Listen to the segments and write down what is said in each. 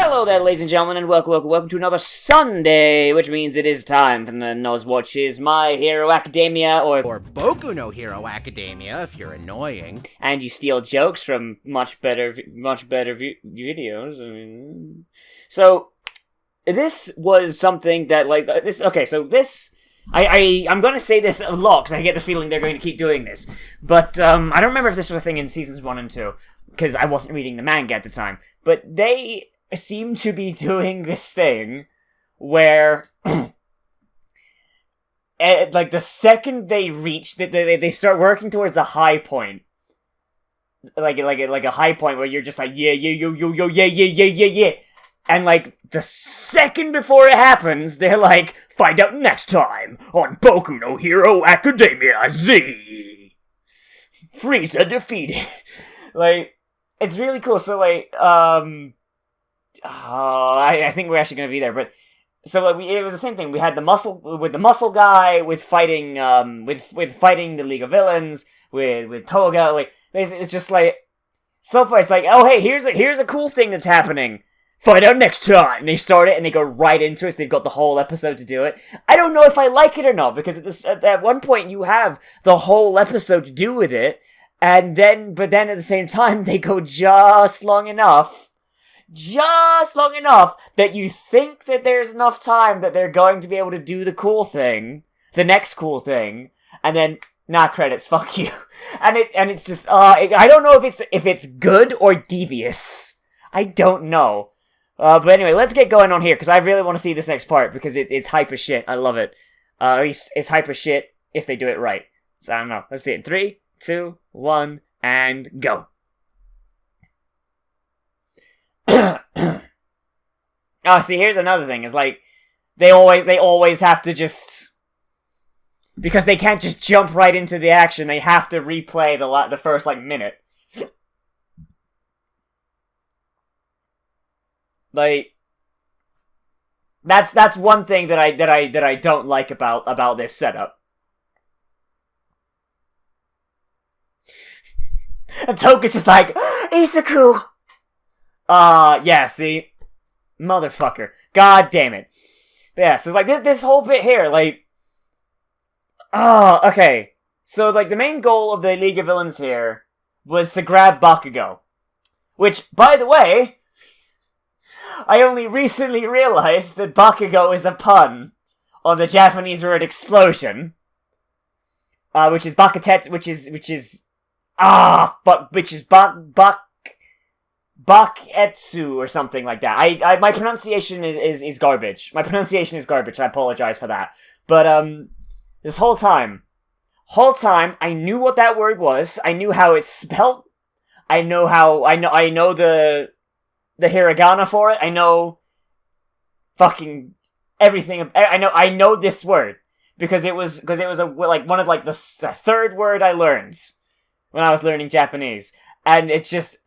Hello there, ladies and gentlemen, and welcome to another Sunday, which means it is time for the Nozz watches My Hero Academia, or Boku no Hero Academia, if you're annoying. And you steal jokes from much better videos. I mean, so this was something that this. Okay, so this. I'm going to say this a lot because I get the feeling they're going to keep doing this. But I don't remember if this was a thing in seasons 1 and 2 because I wasn't reading the manga at the time. But they seem to be doing this thing where, like, the second they reach, they start working towards a high point. Like a high point where you're just like, yeah. And, like, the second before it happens, they're like, find out next time on Boku no Hero Academia Z! Frieza defeated. Like, it's really cool. So, like, I think we're actually gonna be there, but so like, it was the same thing. We had the muscle guy with fighting with fighting the League of Villains with Toga. Like, it's just like so far. It's like, oh hey, here's a cool thing that's happening. Find out next time. And they start it and they go right into it. So they've got the whole episode to do it. I don't know if I like it or not because at one point you have the whole episode to do with it, but then at the same time they go just long enough that you think that there's enough time that they're going to be able to do the next cool thing, and then nah, credits, fuck you, and it's just I don't know if it's good or devious. I don't know. But anyway, let's get going on here because I really want to see this next part because it's hype as shit. I love it. At least it's hype as shit if they do it right. So I don't know. Let's see it. 3, 2, 1, and go. Oh, see, here's another thing. Is like they always have to just because they can't just jump right into the action. They have to replay the first like minute. Like that's one thing that I don't like about this setup. And Toga's just like, Isaku! Yeah, see? Motherfucker. God damn it. But yeah, so it's like this whole bit here, like... okay. So, like, the main goal of the League of Villains here was to grab Bakugo. Which, by the way, I only recently realized that Bakugo is a pun on the Japanese word explosion. Which is Bakatetsu, which is Baketsu or something like that. My pronunciation is garbage. My pronunciation is garbage. I apologize for that. But this whole time, I knew what that word was. I knew how it's spelled. I know the hiragana for it. I know fucking everything. I know this word because it was one of the third word I learned when I was learning Japanese, and it's just.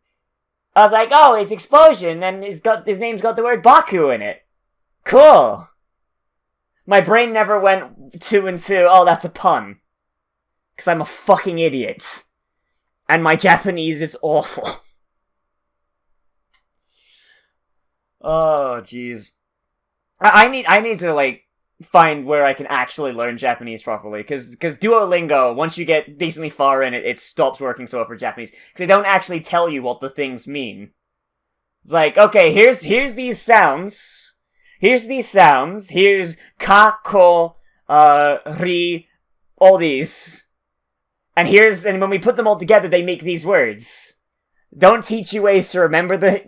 I was like, oh, it's explosion, and his name's got the word Baku in it. Cool. My brain never went 2 and 2, oh, that's a pun. Because I'm a fucking idiot. And my Japanese is awful. Oh, jeez. I need to, like, find where I can actually learn Japanese properly, because Duolingo, once you get decently far in it, it stops working so well for Japanese, because they don't actually tell you what the things mean. It's like, okay, here's these sounds, here's ka, ko, ri, all these, and when we put them all together, they make these words. Don't teach you ways to remember the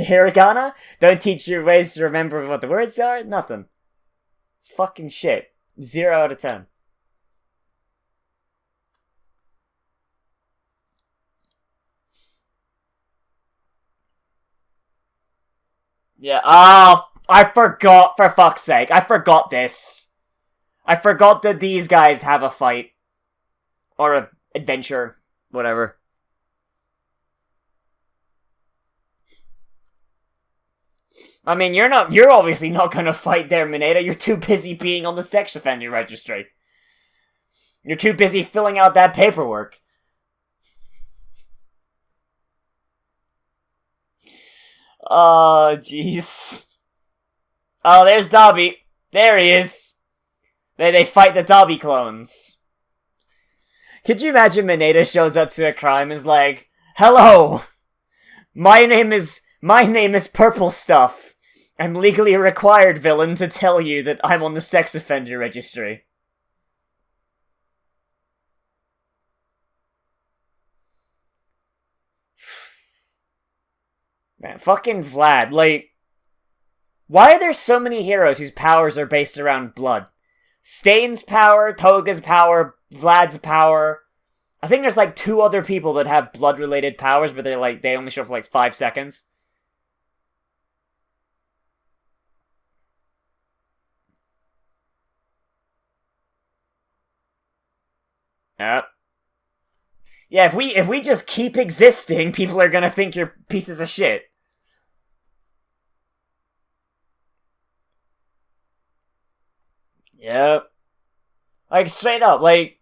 hiragana, don't teach you ways to remember what the words are, nothing. It's fucking shit. 0 out of 10. Yeah, I forgot, for fuck's sake. I forgot this. I forgot that these guys have a fight. Or a adventure. Whatever. I mean, you're obviously not gonna fight there, Mineta. You're too busy being on the sex offender registry. You're too busy filling out that paperwork. Oh, jeez. Oh, there's Dobby. There he is. They fight the Dobby clones. Could you imagine Mineta shows up to a crime and is like, "Hello! My name is Purple Stuff. I'm legally required, villain, to tell you that I'm on the sex offender registry." Man, fucking Vlad, like, why are there so many heroes whose powers are based around blood? Stain's power, Toga's power, Vlad's power. I think there's like 2 other people that have blood-related powers, but they only show up for like 5 seconds. Yeah, if we just keep existing, people are gonna think you're pieces of shit. Yep. Like, straight up, like...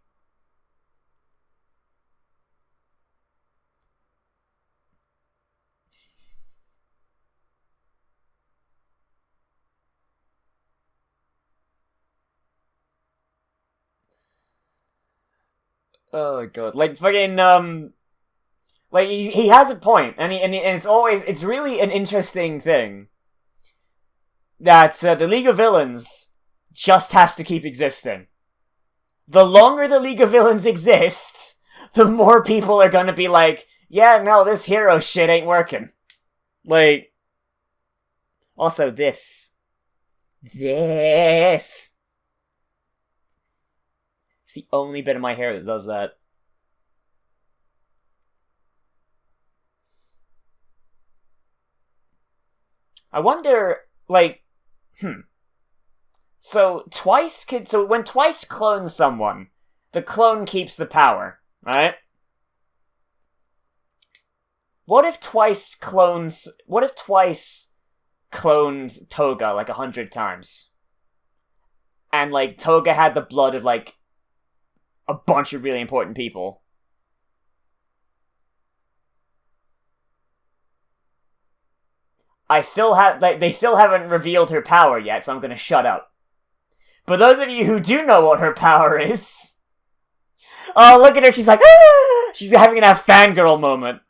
Oh, god. Like, fucking, like, he has a point, and it's really an interesting thing that the League of Villains just has to keep existing. The longer the League of Villains exists, the more people are gonna be like, yeah, no, this hero shit ain't working. Like, also this. This. It's the only bit of my hair that does that. I wonder, like, So when Twice clones someone, the clone keeps the power, right? What if Twice cloned Toga like 100 times? And like Toga had the blood of like a bunch of really important people. They still haven't revealed her power yet, so I'm gonna shut up. But those of you who do know what her power is... Oh, look at her, she's like, ah! She's having a fangirl moment.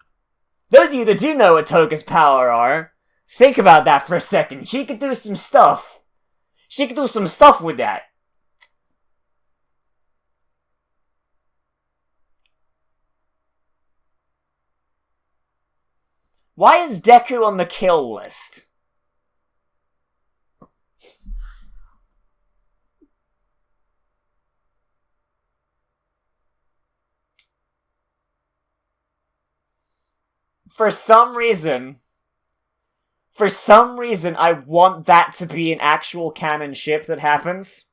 Those of you that do know what Toga's power are, think about that for a second. She could do some stuff. She could do some stuff with that. Why is Deku on the kill list? For some reason, I want that to be an actual canon ship that happens.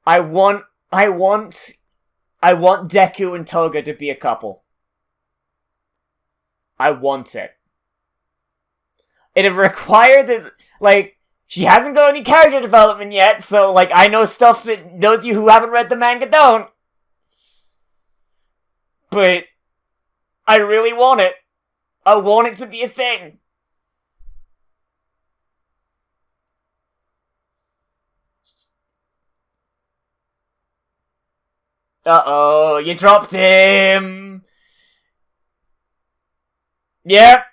I want Deku and Toga to be a couple. I want it. It'd require that, like, she hasn't got any character development yet, so, like, I know stuff that those of you who haven't read the manga don't. But I really want it. I want it to be a thing. Uh-oh, you dropped him. Yep.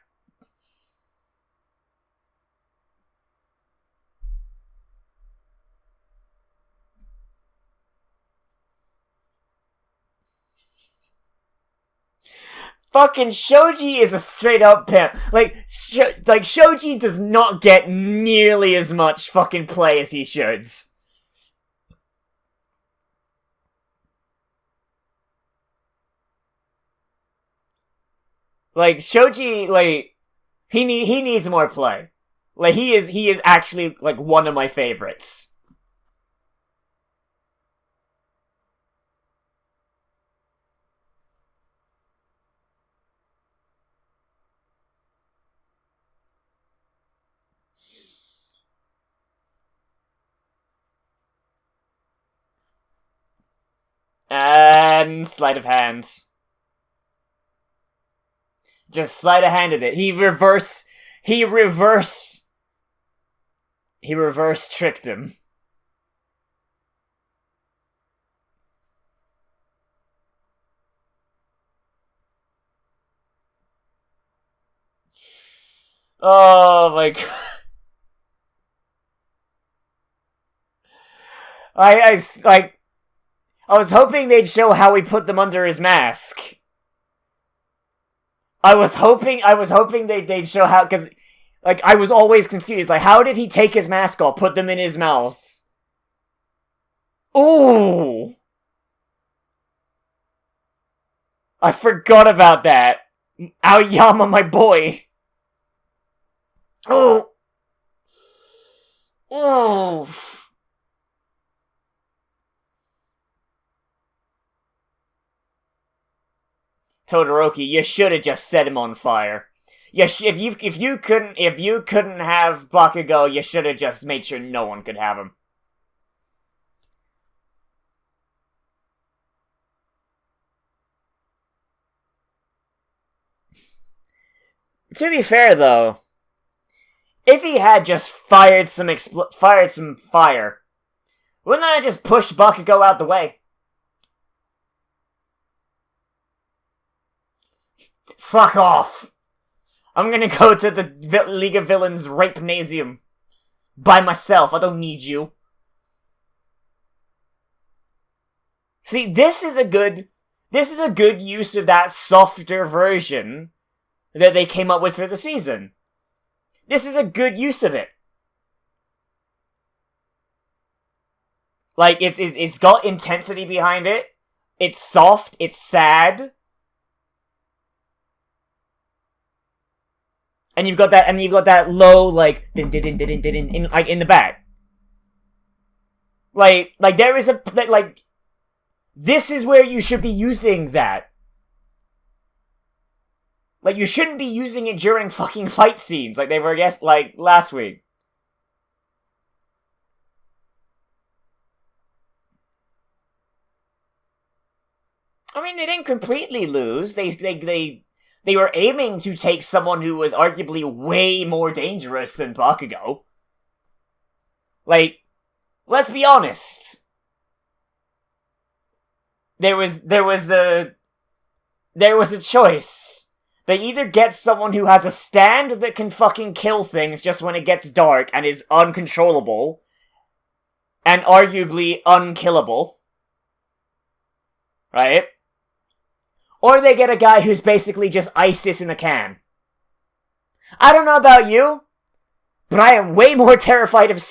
Fucking Shoji is a straight up pimp. Like Shoji does not get nearly as much fucking play as he should. Like Shoji, like he needs more play. Like he is actually like one of my favorites. And sleight of hand. Just sleight of handed it. He reverse He reverse tricked him. Oh my god. I was hoping they'd show how he put them under his mask. I was hoping they'd show how, because, like, I was always confused. Like, how did he take his mask off, put them in his mouth? Ooh! I forgot about that. Aoyama, my boy. Oh! Oh! Todoroki, you should have just set him on fire. If you couldn't have Bakugo, you should have just made sure no one could have him. To be fair, though, if he had just fired some fire, wouldn't that have just pushed Bakugo out the way? Fuck off! I'm gonna go to the League of Villains Rape-nasium by myself. I don't need you. See, this is a good use of that softer version that they came up with for the season. This is a good use of it. Like, it's got intensity behind it. It's soft. It's sad. And you've got that low, like, din din din din din din in the back. Like there is a, like, this is where you should be using that. Like, you shouldn't be using it during fucking fight scenes, like they were, like, last week. I mean, they didn't completely lose. They were aiming to take someone who was arguably way more dangerous than Bakugo. Like, let's be honest. There was a choice. They either get someone who has a stand that can fucking kill things just when it gets dark and is uncontrollable, and arguably unkillable. Right? Or they get a guy who's basically just ISIS in a can. I don't know about you, but I am way more terrified of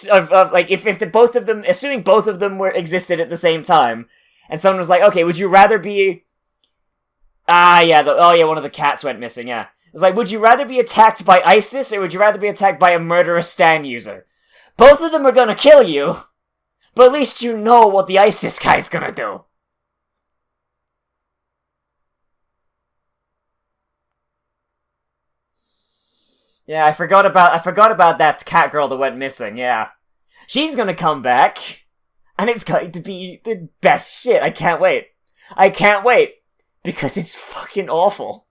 like, if both of them, assuming both of them existed at the same time, and someone was like, okay, would you rather be... one of the cats went missing, yeah. It was like, would you rather be attacked by ISIS, or would you rather be attacked by a murderous stand user? Both of them are gonna kill you, but at least you know what the ISIS guy's gonna do. Yeah, I forgot about that cat girl that went missing, yeah. She's gonna come back, and it's going to be the best shit. I can't wait. Because it's fucking awful.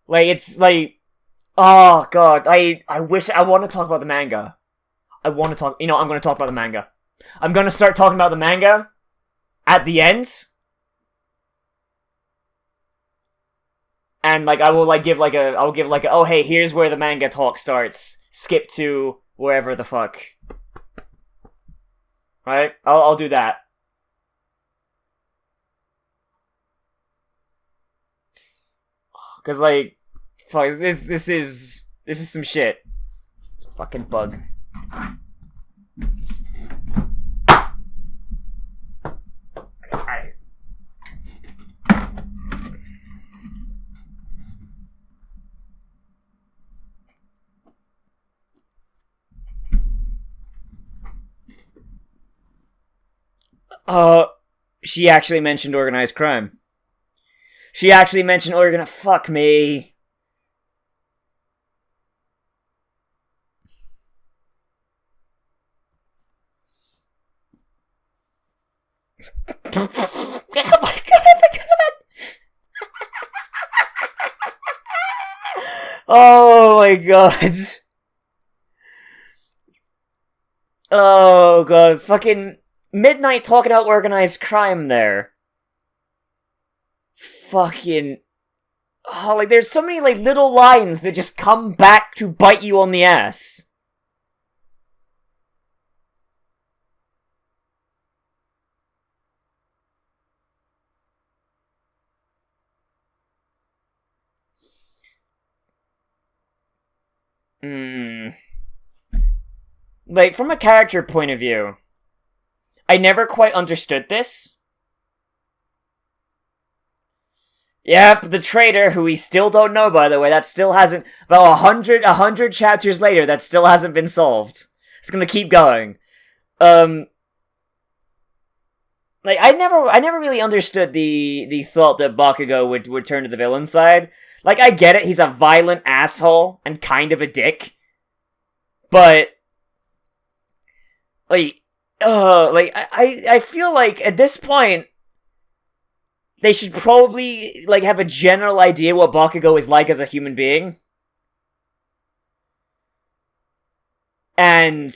Like, it's like... Oh, God. I want to talk about the manga. I'm going to talk about the manga. I'm going to start talking about the manga at the end. And, like, I'll give like a, oh, hey, here's where the manga talk starts. Skip to wherever the fuck. Right? I'll do that. Cause, like, fuck, this is some shit. It's a fucking bug. She actually mentioned organized crime. Fuck me. Oh my god, I forgot about... Oh my god. Oh god. Fucking Midnight talking about organized crime there. Fucking. Oh, like, there's so many, like, little lines that just come back to bite you on the ass. Like, from a character point of view, I never quite understood this. Yep, the traitor, who we still don't know, by the way, that still hasn't, about 100 chapters later, that still hasn't been solved. It's gonna keep going. Like, I never really understood the thought that Bakugo would turn to the villain side. Like, I get it, he's a violent asshole, and kind of a dick. But, I feel like, at this point, they should probably, like, have a general idea what Bakugo is like as a human being. And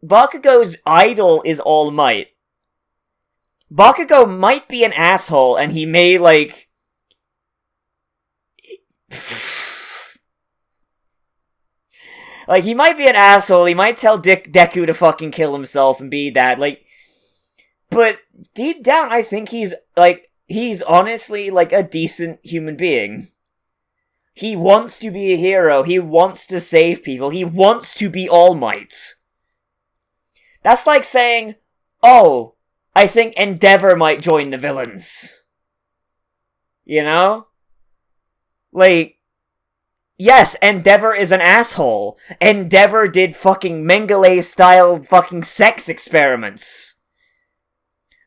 Bakugo's idol is All Might. Bakugo might be an asshole, and he may, like... like, he might be an asshole, he might tell Deku to fucking kill himself and be that, like... But, deep down, I think he's honestly, like, a decent human being. He wants to be a hero, he wants to save people, he wants to be All Might. That's like saying, oh, I think Endeavor might join the villains. You know? Like, yes, Endeavor is an asshole. Endeavor did fucking Mengele-style fucking sex experiments.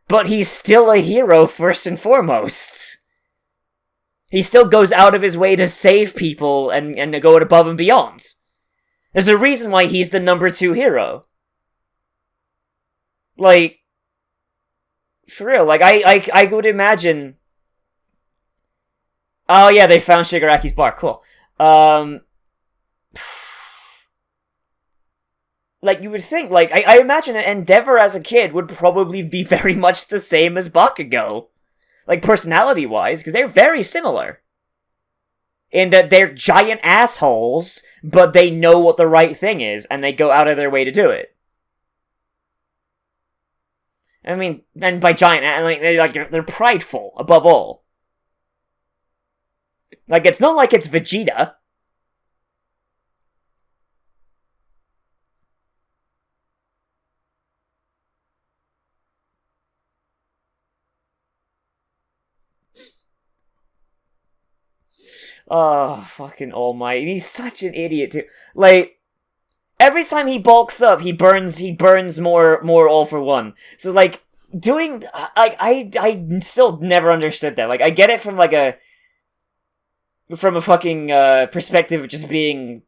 But he's still a hero first and foremost. He still goes out of his way to save people and to go above and beyond. There's a reason why he's the number 2 hero. Like, for real, like, I would imagine... Oh yeah, they found Shigaraki's bar, cool. Like, you would think, like, I imagine Endeavor as a kid would probably be very much the same as Bakugo. Like, personality-wise, because they're very similar. In that they're giant assholes, but they know what the right thing is, and they go out of their way to do it. I mean, and by giant, they're prideful, above all. Like, it's not like it's Vegeta. Oh, fucking All Might. He's such an idiot, too. Like, every time he bulks up, he burns more All for One. So, like, doing... I still never understood that. Like, I get it from, like, from a fucking, perspective of just being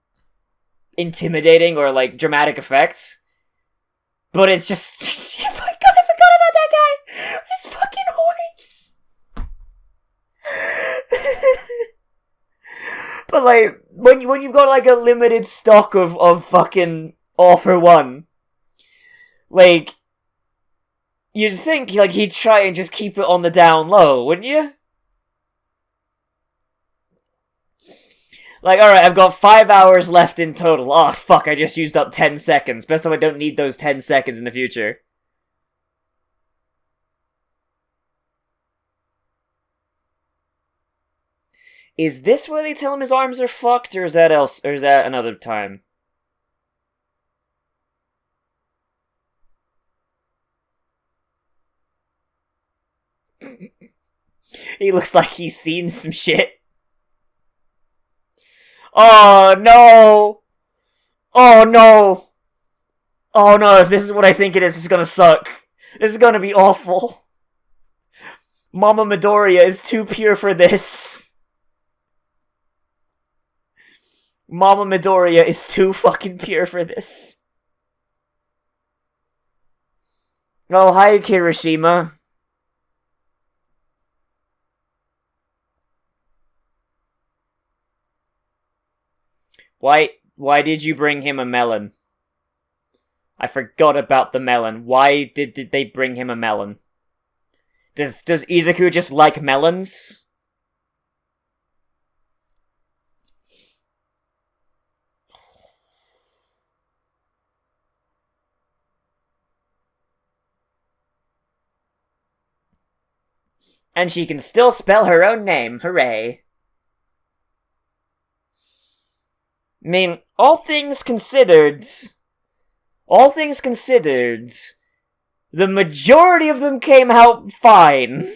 intimidating or, like, dramatic effects. But it's just... oh my god, I forgot about that guy! His fucking horns! But, like, when you've got, like, a limited stock of fucking All for One, like, you'd think, like, he'd try and just keep it on the down low, wouldn't you? Like, alright, I've got 5 hours left in total. Oh, fuck, I just used up 10 seconds. Best of I don't need those 10 seconds in the future. Is this where they tell him his arms are fucked, or is that another time? He looks like he's seen some shit. Oh no! Oh no! Oh no, if this is what I think it is gonna suck. This is gonna be awful. Mama Midoriya is too pure for this. Mama Midoriya is too fucking pure for this. Oh, hi, Kirishima. Why did you bring him a melon? I forgot about the melon. Why did they bring him a melon? Does Izuku just like melons? And she can still spell her own name. Hooray. I mean, all things considered, the majority of them came out fine.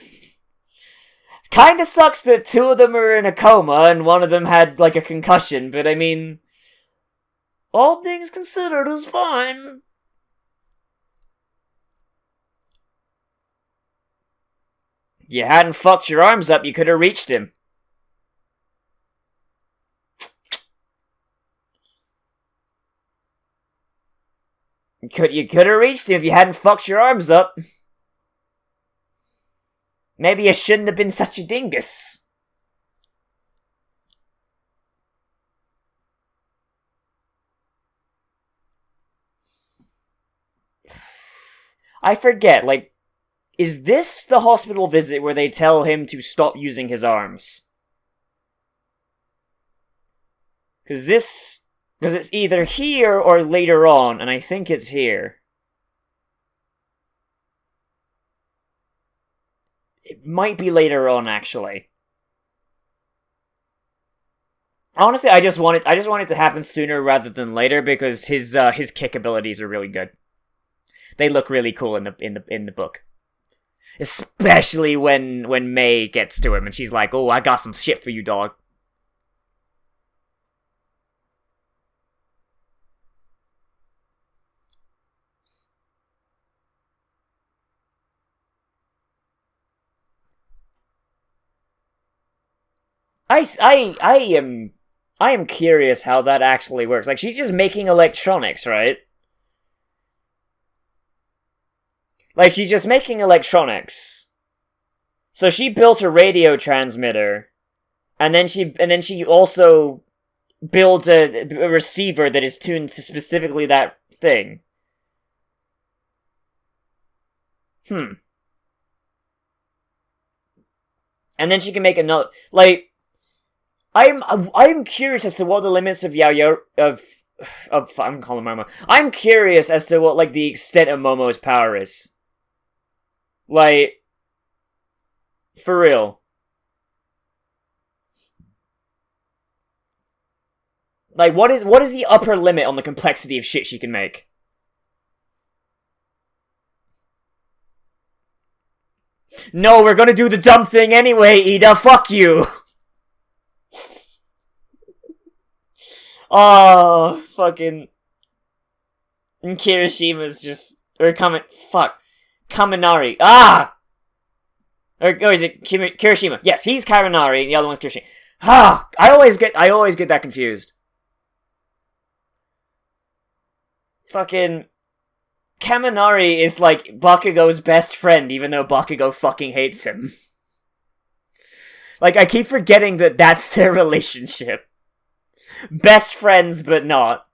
Kinda sucks that 2 of them are in a coma and 1 of them had, like, a concussion, but I mean, all things considered, it was fine. You hadn't fucked your arms up, you could have reached him. You could have reached him if you hadn't fucked your arms up. Maybe you shouldn't have been such a dingus. I forget, like, is this the hospital visit where they tell him to stop using his arms? Because it's either here or later on, and I think it's here. It might be later on, actually. Honestly, I just want it to happen sooner rather than later because his kick abilities are really good. They look really cool in the book. Especially when May gets to him and she's like, "Oh, I got some shit for you, dog." I am curious how that actually works. Like, she's just making electronics, right? Like, she's just making electronics. So she built a radio transmitter, and then she also builds a receiver that is tuned to specifically that thing. And then she can make another, like, I'm curious as to what the limits of I'm calling Momo. I'm curious as to what, like, the extent of Momo's power is. Like, for real. Like, what is the upper limit on the complexity of shit she can make? No, we're gonna do the dumb thing anyway, Ida, fuck you! Oh, fucking... And Kirishima's just... Kaminari. Ah! Or is it Kirishima? Yes, he's Kaminari, and the other one's Kirishima. Ah! I always get that confused. Fucking... Kaminari is, like, Bakugo's best friend, even though Bakugo fucking hates him. Like, I keep forgetting that that's their relationship. Best friends, but not.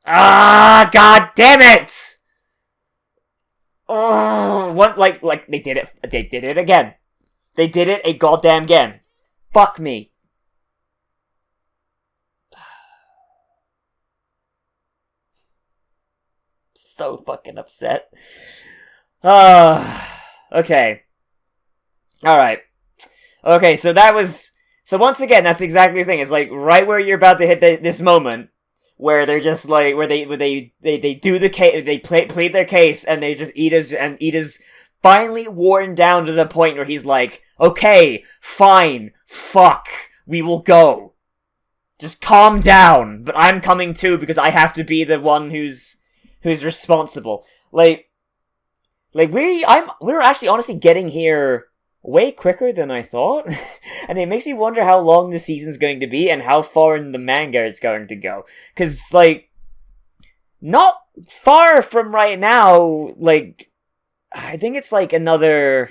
Ah, god damn it! Oh, what, like, they did it again. They did it a goddamn again. Fuck me. So fucking upset. Okay. Alright. Okay, so that was... So once again, that's exactly the thing. It's like, right where you're about to hit this moment, where they're just like, where they do the case, they plead their case, and they just, Ida's finally worn down to the point where he's like, okay, fine, fuck, we will go. Just calm down, but I'm coming too, because I have to be the one who's responsible. Like, we're actually honestly getting here way quicker than I thought, and it makes me wonder how long the season's going to be and how far in the manga it's going to go. Cause, like, not far from right now, like, I think it's like another...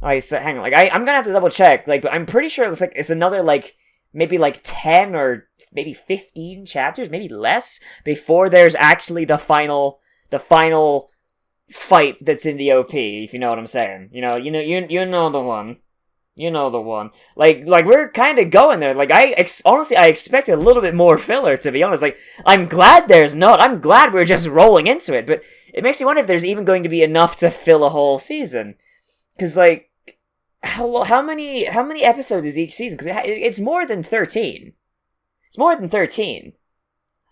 Alright, so hang on. Like, I'm gonna have to double check. Like, but I'm pretty sure it's another, like, maybe, like, 10 or maybe 15 chapters, maybe less, before there's actually the final fight that's in the OP, if you know what I'm saying. You know the one. You know the one. Like we're kind of going there. Like, honestly, I expected a little bit more filler, to be honest. Like, I'm glad there's not. I'm glad we're just rolling into it, but it makes me wonder if there's even going to be enough to fill a whole season. Because, like, how many episodes is each season? Because it's more than 13. It's more than 13.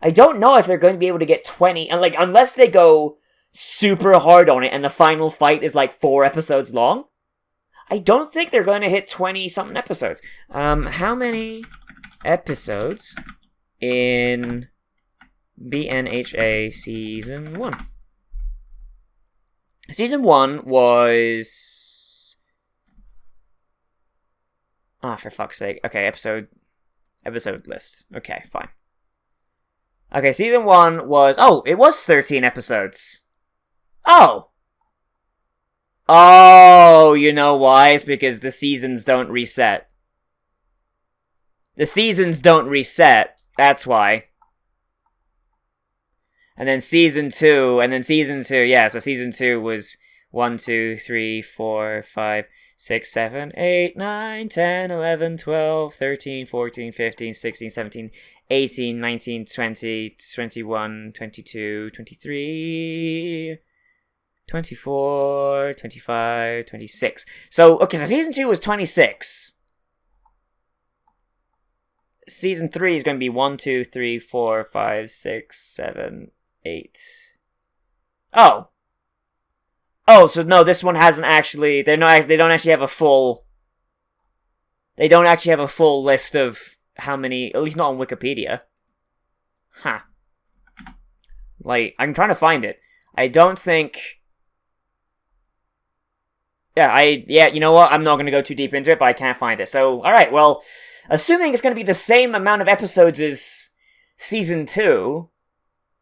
I don't know if they're going to be able to get 20, and, like, unless they go super hard on it and the final fight is, like, 4 episodes long. I don't think they're going to hit 20-something episodes. How many episodes in BNHA Season 1? Season 1 was... for fuck's sake. Okay, episode list. Okay, fine. Okay, Season 1 was... it was 13 episodes. Oh, you know why? It's because the seasons don't reset. The seasons don't reset. That's why. And then Season 2, yeah, so Season 2 was 1, 2, 3, 4, 5, 6, 7, 8, 9, 10, 11, 12, 13, 14, 15, 16, 17, 18, 19, 20, 21, 22, 23... 24, 25, 26. So Season 2 was 26. Season 3 is going to be 1, 2, 3, 4, 5, 6, 7, 8. Oh, so no, this one hasn't actually... They don't actually have a full... They don't actually have a full list of how many... At least not on Wikipedia. Huh. Like, I'm trying to find it. I don't think... Yeah, you know what? I'm not going to go too deep into it, but I can't find it. So, alright, well, assuming it's going to be the same amount of episodes as Season 2,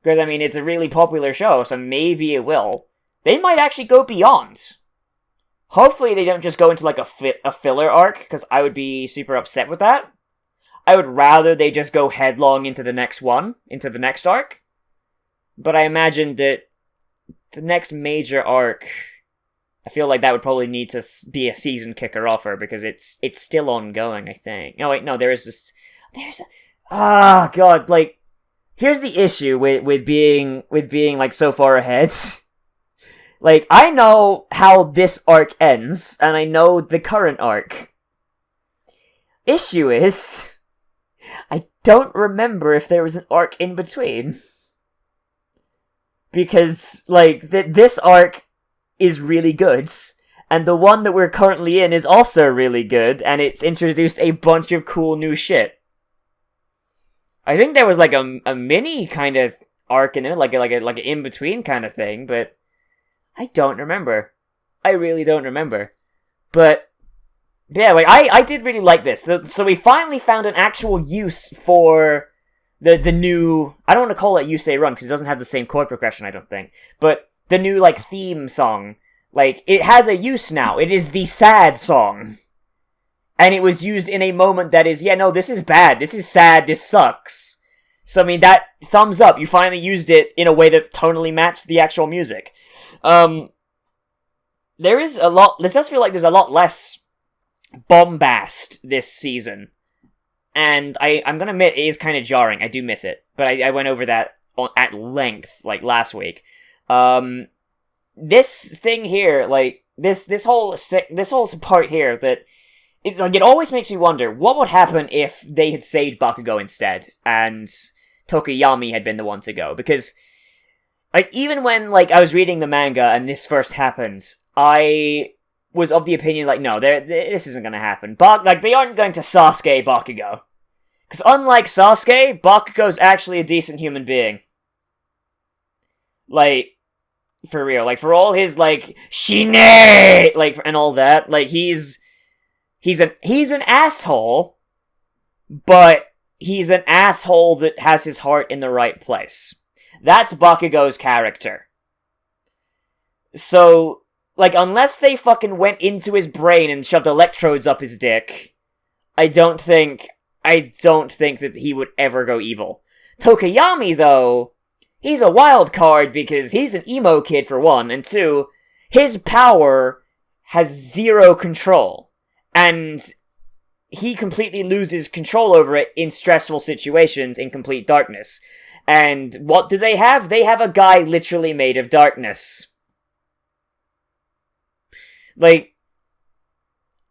because, I mean, it's a really popular show, so maybe it will, they might actually go beyond. Hopefully they don't just go into, like, a filler arc, because I would be super upset with that. I would rather they just go headlong into the next one, into the next arc. But I imagine that the next major arc... I feel like that would probably need to be a season kicker offer because it's still ongoing, I think. Oh wait, no, there's god, like, here's the issue with being like so far ahead. Like, I know how this arc ends, and I know the current arc. Issue is, I don't remember if there was an arc in between. Because, like, this arc is really good, and the one that we're currently in is also really good, and it's introduced a bunch of cool new shit. I think there was like a mini kind of arc in there, like an in-between kind of thing, but I don't remember. I really don't remember. But yeah, like I did really like this. So we finally found an actual use for the new... I don't want to call it Yusei Run because it doesn't have the same chord progression, I don't think, but the new, like, theme song, like, it has a use now. It is the sad song. And it was used in a moment that is, yeah, no, this is bad. This is sad. This sucks. So, I mean, that thumbs up. You finally used it in a way that tonally matched the actual music. There does feel like there's a lot less bombast this season. And I'm gonna admit, it is kind of jarring. I do miss it. But I went over that at length, like, last week. This thing here, like, this whole part here, that it always makes me wonder what would happen if they had saved Bakugo instead and Tokuyami had been the one to go, because, like, even when, like, I was reading the manga and this first happened, I was of the opinion, like, no, this isn't gonna happen. They aren't going to Sasuke Bakugo, because unlike Sasuke, Bakugo's actually a decent human being. Like, for real, like, for all his, like, Shine, like, and all that, like, he's an asshole, but he's an asshole that has his heart in the right place. That's Bakugo's character. So, like, unless they fucking went into his brain and shoved electrodes up his dick, I don't think that he would ever go evil. Tokuyami, though, he's a wild card because he's an emo kid, for one, and two, his power has zero control, and he completely loses control over it in stressful situations in complete darkness. And what do they have? They have a guy literally made of darkness. Like,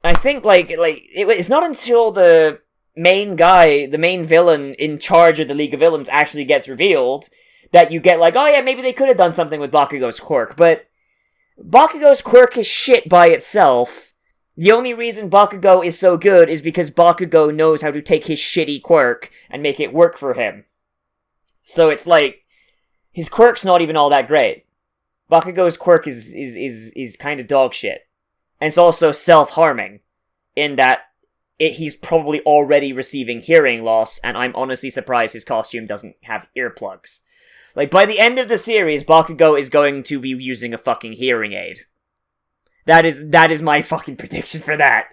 I think, it's not until the main guy, the main villain in charge of the League of Villains actually gets revealed that you get like, oh yeah, maybe they could have done something with Bakugo's quirk, but Bakugo's quirk is shit by itself. The only reason Bakugo is so good is because Bakugo knows how to take his shitty quirk and make it work for him. So it's like, his quirk's not even all that great. Bakugo's quirk is kind of dog shit. And it's also self-harming, in that he's probably already receiving hearing loss, and I'm honestly surprised his costume doesn't have earplugs. Like, by the end of the series, Bakugo is going to be using a fucking hearing aid. That is my fucking prediction for that.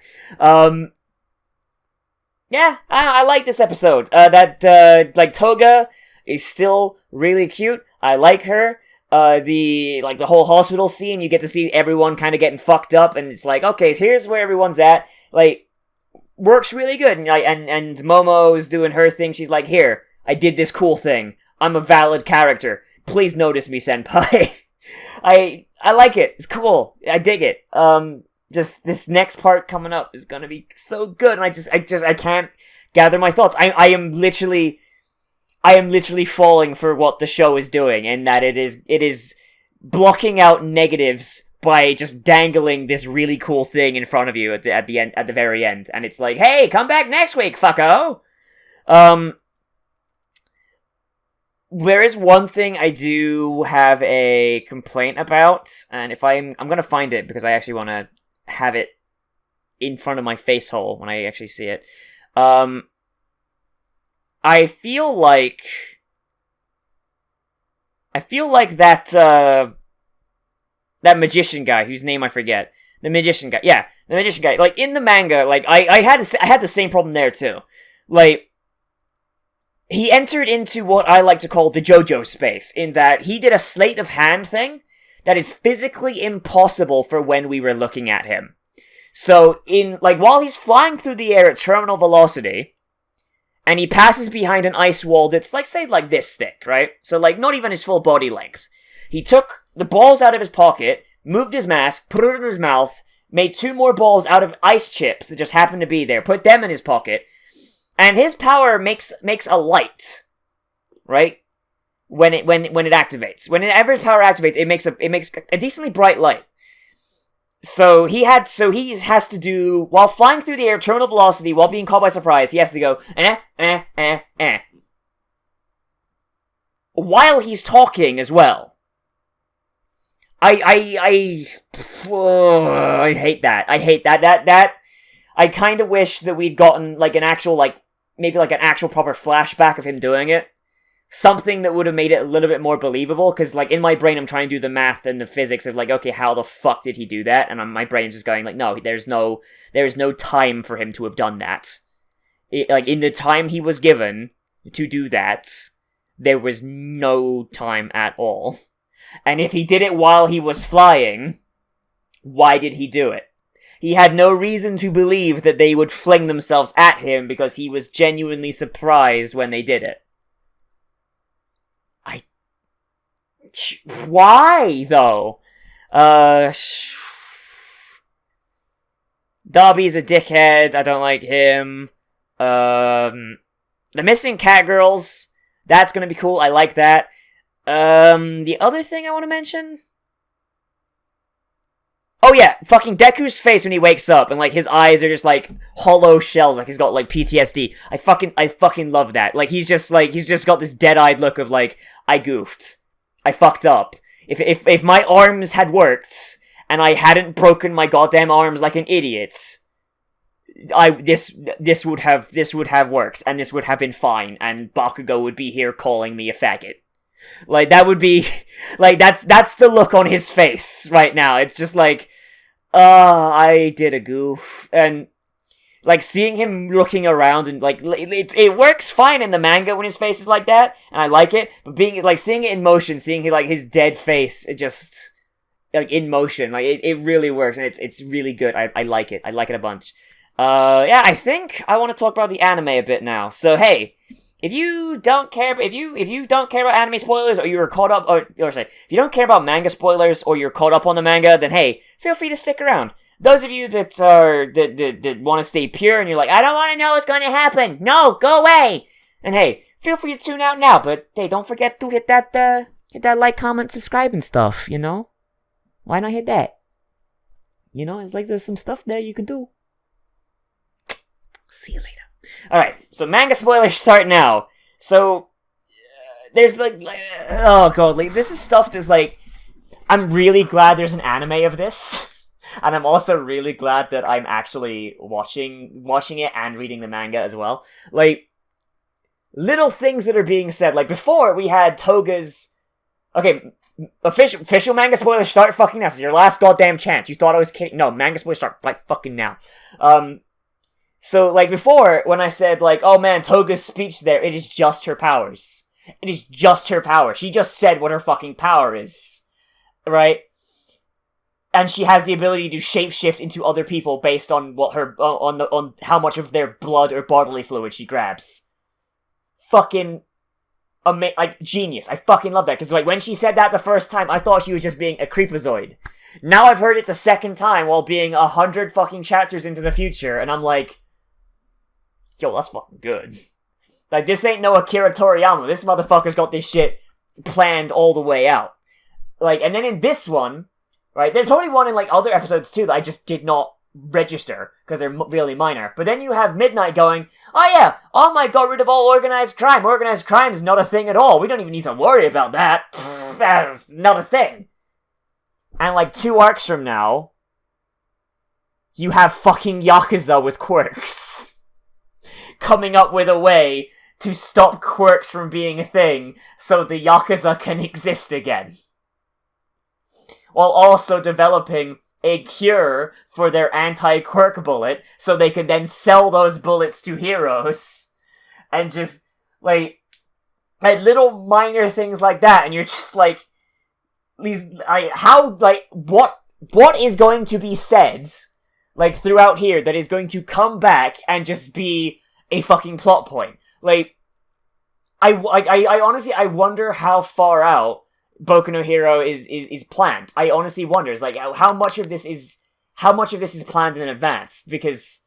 Yeah, I like this episode. Toga is still really cute. I like her. The whole hospital scene, you get to see everyone kind of getting fucked up, and it's like, okay, here's where everyone's at. Like, works really good. And Momo's doing her thing. She's like, here, I did this cool thing. I'm a valid character. Please notice me, senpai. I like it. It's cool. I dig it. Just this next part coming up is gonna be so good, and I can't gather my thoughts. I am literally falling for what the show is doing, and that it is blocking out negatives by just dangling this really cool thing in front of you at the very end, and it's like, hey, come back next week, fucko. There is one thing I do have a complaint about, and if I'm gonna find it because I actually want to have it in front of my face hole when I actually see it. I feel like that magician guy whose name I forget. The magician guy. Yeah, the magician guy. Like, in the manga, like, I had the same problem there too. Like, he entered into what I like to call the JoJo space, in that he did a sleight of hand thing that is physically impossible for when we were looking at him. So, while he's flying through the air at terminal velocity, and he passes behind an ice wall that's, say, this thick, right? So, not even his full body length. He took the balls out of his pocket, moved his mask, put it in his mouth, made 2 more balls out of ice chips that just happened to be there, put them in his pocket, and his power makes a light, right? When it activates. Whenever his power activates, it makes a decently bright light. So he has to do, while flying through the air, terminal velocity, while being caught by surprise, he has to go, while he's talking as well. I hate that. I hate that. I kind of wish that we'd gotten, an actual, maybe an actual proper flashback of him doing it. Something that would have made it a little bit more believable, because, in my brain I'm trying to do the math and the physics of, okay, how the fuck did he do that? And my brain's just going, no, there's no time for him to have done that. In the time he was given to do that, there was no time at all. And if he did it while he was flying, why did he do it? He had no reason to believe that they would fling themselves at him because he was genuinely surprised when they did it. Why, though? Dobby's a dickhead. I don't like him. The missing cat girls. That's gonna be cool. I like that. The other thing I want to mention? Oh yeah, fucking Deku's face when he wakes up and his eyes are just hollow shells, he's got PTSD. I fucking love that. He's just got this dead-eyed look of I goofed. I fucked up. If my arms had worked and I hadn't broken my goddamn arms like an idiot, this would have worked and this would have been fine and Bakugo would be here calling me a faggot. Like, that would be, like, that's the look on his face right now. It's just like, I did a goof. And, like, seeing him looking around and, like, it works fine in the manga when his face is like that, and I like it, but seeing it in motion, seeing, like, his dead face, it just, like, in motion, like, it really works, and it's really good. I like it. I like it a bunch. Yeah, I think I want to talk about the anime a bit now. So, hey, if you don't care about anime spoilers, or you're caught up, or sorry, if you don't care about manga spoilers, or you're caught up on the manga, then hey, feel free to stick around. Those of you that want to stay pure and you're like, I don't want to know what's going to happen. No, go away. And hey, feel free to tune out now. But hey, don't forget to hit that like, comment, subscribe, and stuff. You know, why not hit that? You know, it's like there's some stuff there you can do. See you later. Alright, so manga spoilers start now. So, there's like, oh god, like, this is stuff that's like, I'm really glad there's an anime of this. And I'm also really glad that I'm actually watching it and reading the manga as well. Like, little things that are being said. Like, before, we had Toga's... Okay, official manga spoilers start fucking now. So your last goddamn chance. You thought I was kidding. No, manga spoilers start like fucking now. So, like, before, when I said, like, oh man, Toga's speech there, it is just her powers. It is just her power. She just said what her fucking power is. Right? And she has the ability to shapeshift into other people based on what her, on how much of their blood or bodily fluid she grabs. Fucking, like, genius. I fucking love that, because, like, when she said that the first time, I thought she was just being a creepazoid. Now I've heard it the second time while being 100 fucking chapters into the future, and I'm like, yo, that's fucking good. Like, this ain't no Akira Toriyama. This motherfucker's got this shit planned all the way out. Like, and then in this one, right, there's probably one in, like, other episodes too that I just did not register, because they're really minor. But then you have Midnight going, oh yeah, All Might got rid of all organized crime. Organized crime is not a thing at all. We don't even need to worry about that. Not a thing. And, like, 2 arcs from now, you have fucking Yakuza with quirks. Coming up with a way to stop quirks from being a thing so the Yakuza can exist again. While also developing a cure for their anti-quirk bullet so they can then sell those bullets to heroes. And just, like little minor things like that, and you're just like, what is going to be said, like, throughout here that is going to come back and just be a fucking plot point? Like, I honestly, I wonder how far out Boku no Hero is planned. I honestly wonder, it's like, how much of this is planned in advance, because,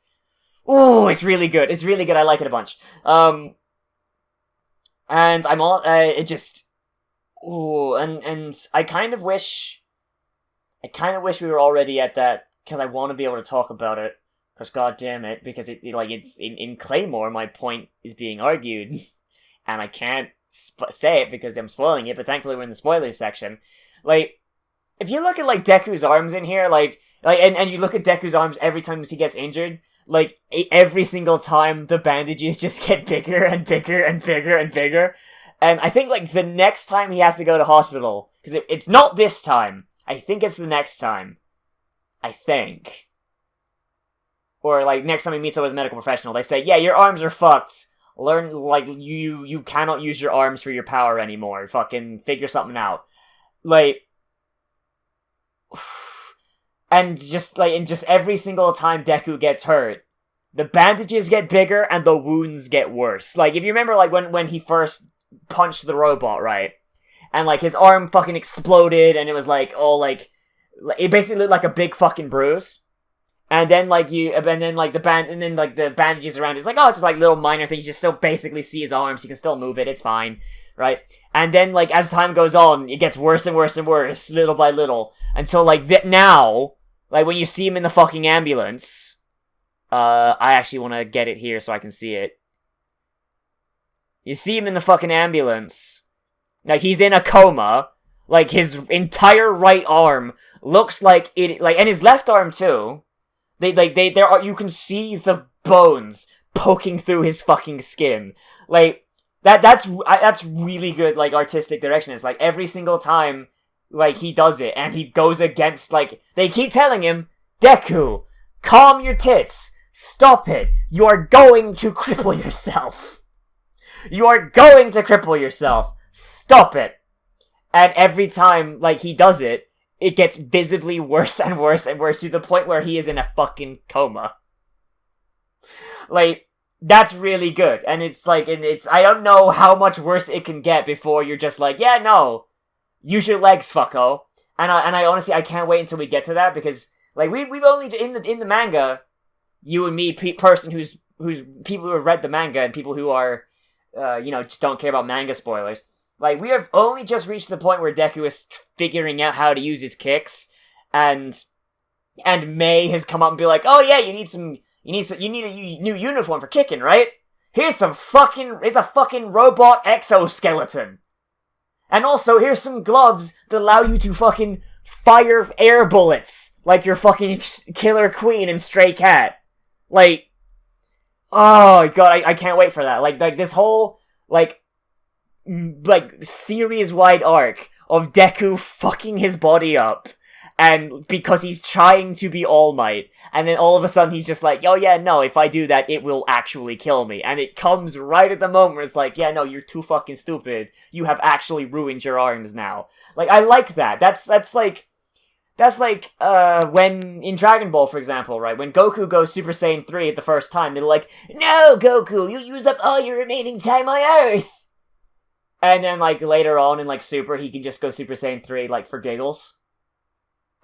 ooh, it's really good. It's really good. I like it a bunch. And I'm all, it just, ooh, and I kind of wish we were already at that, because I want to be able to talk about it. Because god damn it, because it's in Claymore, my point is being argued, and I can't say it because I'm spoiling it, but thankfully we're in the spoilers section. Like, if you look at, like, Deku's arms in here, and you look at Deku's arms every time he gets injured, like, every single time the bandages just get bigger and bigger and bigger and bigger. And I think, like, the next time he has to go to hospital, because it's not this time, I think it's the next time. I think. Or, like, next time he meets up with a medical professional, they say, yeah, your arms are fucked. Learn, like, you cannot use your arms for your power anymore. Fucking figure something out. Like, and just every single time Deku gets hurt, the bandages get bigger and the wounds get worse. Like, if you remember, like, when he first punched the robot, right? And, like, his arm fucking exploded and it was, like, all, like, it basically looked like a big fucking bruise. And then, the bandages around it's like, oh, it's just, like, little minor things. You still basically see his arms. You can still move it. It's fine, right? And then, like, as time goes on, it gets worse and worse and worse, little by little. Until, like, now, like, when you see him in the fucking ambulance, I actually want to get it here so I can see it. You see him in the fucking ambulance. Like, he's in a coma. Like, his entire right arm looks like it, like, and his left arm, too. You can see the bones poking through his fucking skin. Like, That's really good, like, artistic direction. It's like, every single time, like, he does it, and he goes against, like, they keep telling him, Deku, calm your tits, stop it, you are going to cripple yourself. You are going to cripple yourself, stop it. And every time, like, he does it, it gets visibly worse and worse and worse to the point where he is in a fucking coma. Like, that's really good. And it's like, I don't know how much worse it can get before you're just like, yeah, no, use your legs, fucko. And I honestly, I can't wait until we get to that, because, like, we've only, in the manga, you and me, person who's people who have read the manga and people who are, just don't care about manga spoilers. Like, we have only just reached the point where Deku is figuring out how to use his kicks, and May has come up and be like, oh yeah, you need a new uniform for kicking, right? Here's a fucking robot exoskeleton. And also, here's some gloves that allow you to fucking fire air bullets, like your fucking Killer Queen and Stray Cat. Like, oh god, I can't wait for that. Like this whole, like series-wide arc of Deku fucking his body up, and because he's trying to be All Might, and then all of a sudden he's just like, oh yeah, no, if I do that, it will actually kill me. And it comes right at the moment where it's like, yeah, no, you're too fucking stupid. You have actually ruined your arms now. Like, I like that. That's like, when, in Dragon Ball, for example, right, when Goku goes Super Saiyan 3 at the first time, they're like, no, Goku, you use up all your remaining time on Earth! And then, like, later on in, like, Super, he can just go Super Saiyan 3, like, for giggles.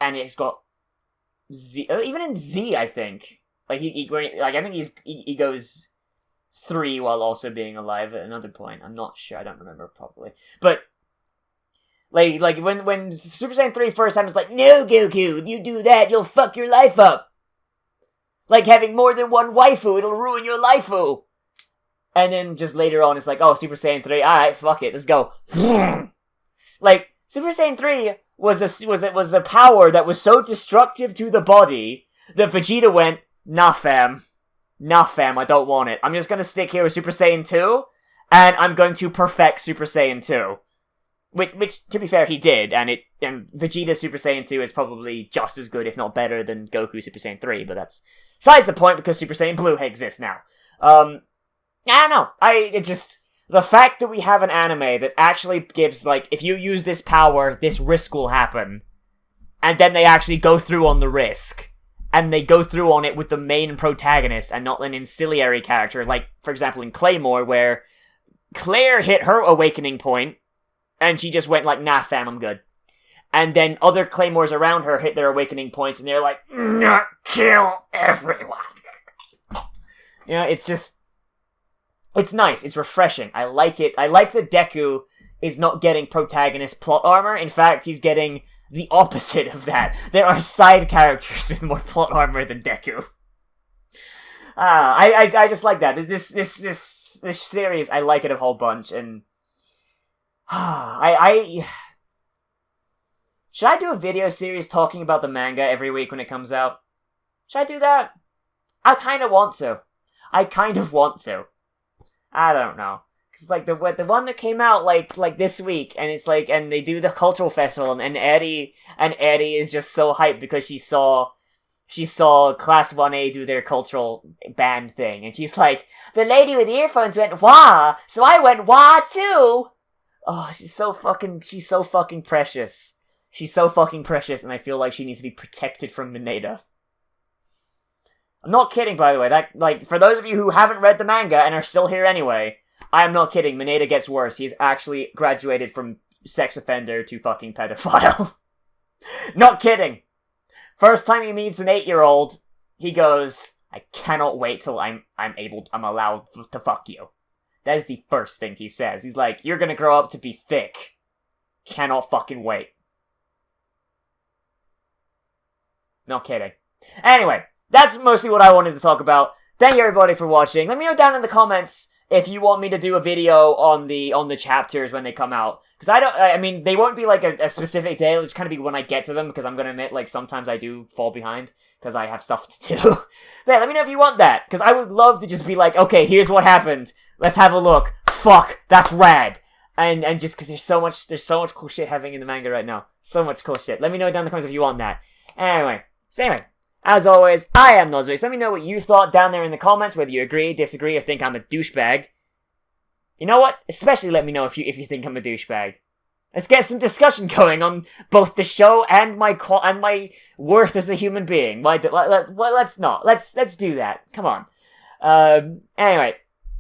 And it's got Z, even in Z, I think. Like, I think he goes 3 while also being alive at another point. I'm not sure, I don't remember properly. But, like when Super Saiyan 3 first time, it's like, no, Goku, if you do that, you'll fuck your life up. Like having more than one waifu, it'll ruin your lifeu. And then just later on, it's like, oh, Super Saiyan 3, alright, fuck it, let's go. Like, Super Saiyan 3 was a power that was so destructive to the body that Vegeta went, nah fam, I don't want it. I'm just gonna stick here with Super Saiyan 2, and I'm going to perfect Super Saiyan 2. Which, to be fair, he did, and Vegeta Super Saiyan 2 is probably just as good, if not better, than Goku Super Saiyan 3, but that's besides the point, because Super Saiyan Blue exists now. I don't know, the fact that we have an anime that actually gives, like, if you use this power, this risk will happen, and then they actually go through on the risk, and they go through on it with the main protagonist, and not an ancillary character, like, for example, in Claymore, where Claire hit her awakening point, and she just went like, nah fam, I'm good. And then other Claymores around her hit their awakening points, and they're like, nah, kill everyone. You know, it's nice, it's refreshing, I like it. I like that Deku is not getting protagonist plot armor, in fact, he's getting the opposite of that. There are side characters with more plot armor than Deku. I just like that. This series, I like it a whole bunch, and should I do a video series talking about the manga every week when it comes out? Should I do that? I kind of want to. I don't know. Cause like the one that came out like this week, and it's like, and they do the cultural festival, and Eddie is just so hyped because she saw Class 1A do their cultural band thing, and she's like, the lady with the earphones went wah, so I went wah too. Oh, she's so fucking precious. She's so fucking precious, and I feel like she needs to be protected from Mineta. I'm not kidding, by the way. That, like, for those of you who haven't read the manga and are still here anyway, I am not kidding. Mineta gets worse. He's actually graduated from sex offender to fucking pedophile. Not kidding. First time he meets an 8-year-old, he goes, I cannot wait till I'm allowed to fuck you. That is the first thing he says. He's like, you're gonna grow up to be thick. Cannot fucking wait. No kidding. Anyway, that's mostly what I wanted to talk about. Thank you everybody for watching. Let me know down in the comments if you want me to do a video on the chapters when they come out. Because I mean, they won't be like a specific day, it'll just kind of be when I get to them, because I'm gonna admit, like, sometimes I do fall behind, because I have stuff to do. But yeah, let me know if you want that, because I would love to just be like, okay, here's what happened, let's have a look, fuck, that's rad. And just because there's so much cool shit happening in the manga right now. So much cool shit. Let me know down in the comments if you want that. Anyway, as always, I am Nozz. Let me know what you thought down there in the comments, whether you agree, disagree, or think I'm a douchebag. You know what? Especially let me know if you think I'm a douchebag. Let's get some discussion going on both the show and my worth as a human being. Let's not. Let's do that. Come on. Anyway.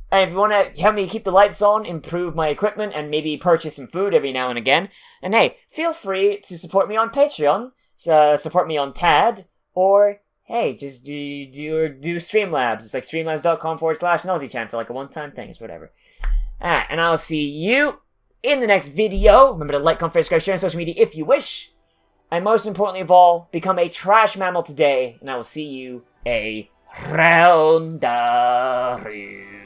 And if you want to help me keep the lights on, improve my equipment, and maybe purchase some food every now and again, then hey, feel free to support me on Patreon, support me on TAD, or hey, just do Streamlabs. It's like streamlabs.com/NozzieChan for like a one-time thing. It's whatever. Alright, and I'll see you in the next video. Remember to like, comment, favorite, subscribe, share on social media if you wish. And most importantly of all, become a trash mammal today, and I will see you around the